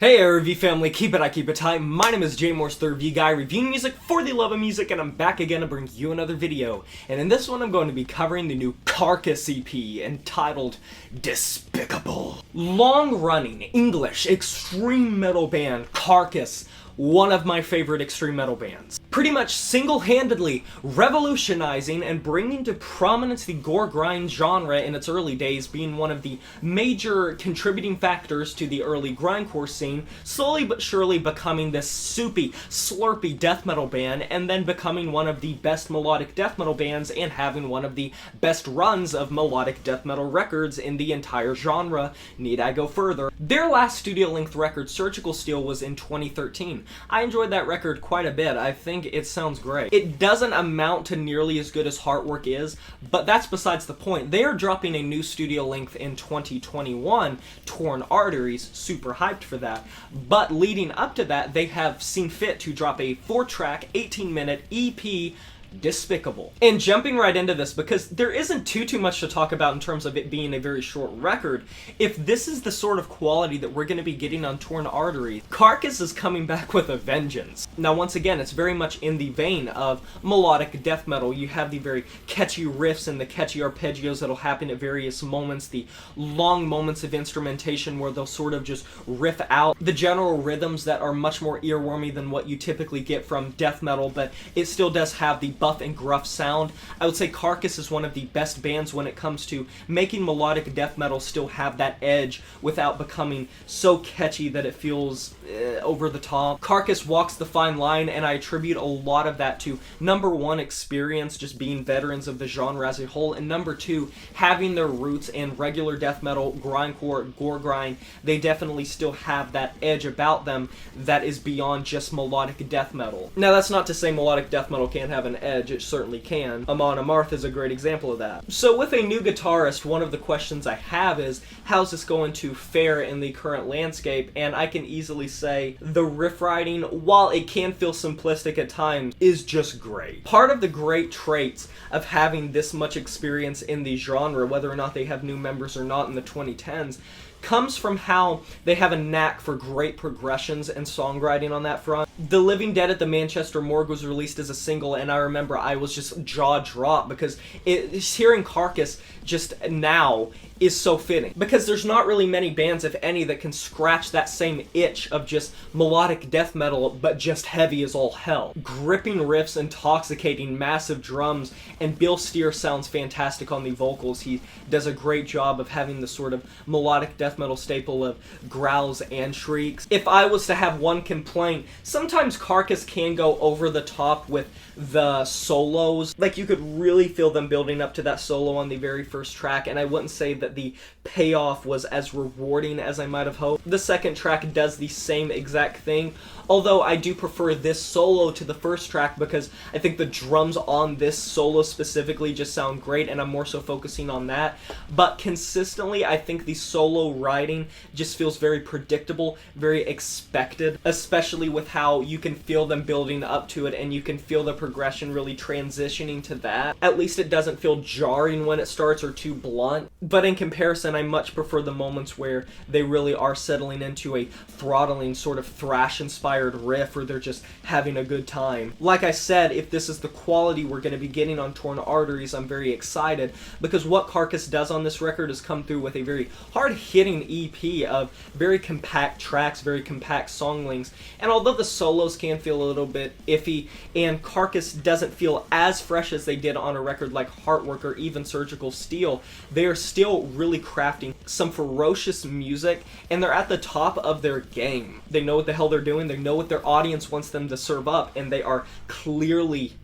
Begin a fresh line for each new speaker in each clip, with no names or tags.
Hey review family, keep it tight. My name is Jay Moore's the Review Guy, reviewing music for the love of music, and I'm back again to bring you another video. And in this one I'm going to be covering the new Carcass EP entitled Despicable. Long-running English extreme metal band Carcass, one of my favorite extreme metal bands. Pretty much single-handedly revolutionizing and bringing to prominence the gore grind genre in its early days, being one of the major contributing factors to the early grindcore scene, slowly but surely becoming this soupy, slurpy death metal band, and then becoming one of the best melodic death metal bands and having one of the best runs of melodic death metal records in the entire genre. Need I go further? Their last studio-length record, Surgical Steel, was in 2013. I enjoyed that record quite a bit. I think it sounds great. It doesn't amount to nearly as good as Heartwork is, but that's besides the point. They are dropping a new studio length in 2021, Torn Arteries, super hyped for that. But leading up to that, they have seen fit to drop a 4-track, 18-minute EP, Despicable. And jumping right into this, because there isn't too much to talk about in terms of it being a very short record, if this is the sort of quality that we're going to be getting on Torn Arteries, Carcass is coming back with a vengeance. Now once again, it's very much in the vein of melodic death metal. You have the very catchy riffs and the catchy arpeggios that'll happen at various moments, the long moments of instrumentation where they'll sort of just riff out the general rhythms that are much more earwormy than what you typically get from death metal, but it still does have the buff and gruff sound. I would say Carcass is one of the best bands when it comes to making melodic death metal still have that edge without becoming so catchy that it feels over the top. Carcass walks the fine line, and I attribute a lot of that to number one, experience, just being veterans of the genre as a whole, and number two, having their roots in regular death metal, grindcore, gore grind. They definitely still have that edge about them that is beyond just melodic death metal. Now that's not to say melodic death metal can't have an edge, it certainly can. Amon Amarth is a great example of that. So with a new guitarist, one of the questions I have is, how's this going to fare in the current landscape? And I can easily say the riff writing, while it can feel simplistic at times, is just great. Part of the great traits of having this much experience in the genre, whether or not they have new members or not in the 2010s, comes from how they have a knack for great progressions and songwriting on that front. The Living Dead at the Manchester Morgue was released as a single, and I remember I was just jaw-dropped because hearing Carcass just now is so fitting. Because there's not really many bands, if any, that can scratch that same itch of just melodic death metal, but just heavy as all hell. Gripping riffs, intoxicating, massive drums, and Bill Steer sounds fantastic on the vocals. He does a great job of having the sort of melodic death metal staple of growls and shrieks. If I was to have one complaint, sometimes Carcass can go over the top with the solos. Like, you could really feel them building up to that solo on the very first track, and I wouldn't say that the payoff was as rewarding as I might have hoped. The second track does the same exact thing, although I do prefer this solo to the first track because I think the drums on this solo specifically just sound great, and I'm more so focusing on that. But consistently, I think the solo writing just feels very predictable, very expected, especially with how you can feel them building up to it, and you can feel the progression really transitioning to that. At least it doesn't feel jarring when it starts or too blunt. But in comparison, I much prefer the moments where they really are settling into a throttling sort of thrash-inspired riff, or they're just having a good time. Like I said, if this is the quality we're going to be getting on Torn Arteries, I'm very excited, because what Carcass does on this record is come through with a very hard-hitting EP of very compact tracks, very compact song lengths, and although the solos can feel a little bit iffy, and Carcass doesn't feel as fresh as they did on a record like Heartwork or even Surgical Steel, they are still really crafting some ferocious music, and they're at the top of their game. They know what the hell they're doing, they know what their audience wants them to serve up, and they are clearly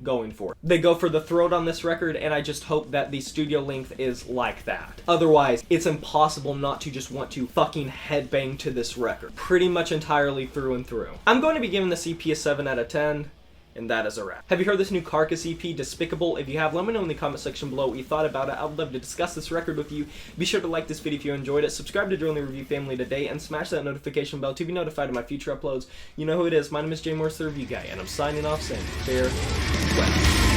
going for it. They go for the throat on this record, and I just hope that the studio length is like that. Otherwise, it's impossible not to just want to fucking headbang to this record. Pretty much entirely through and through. I'm going to be giving this EP a 7 out of 10. And that is a wrap. Have you heard this new Carcass EP, Despicable? If you have, let me know in the comment section below what you thought about it. I would love to discuss this record with you. Be sure to like this video if you enjoyed it, subscribe to join the review family today, and smash that notification bell to be notified of my future uploads. You know who it is. My name is Jay Moore's the Review Guy, and I'm signing off saying farewell.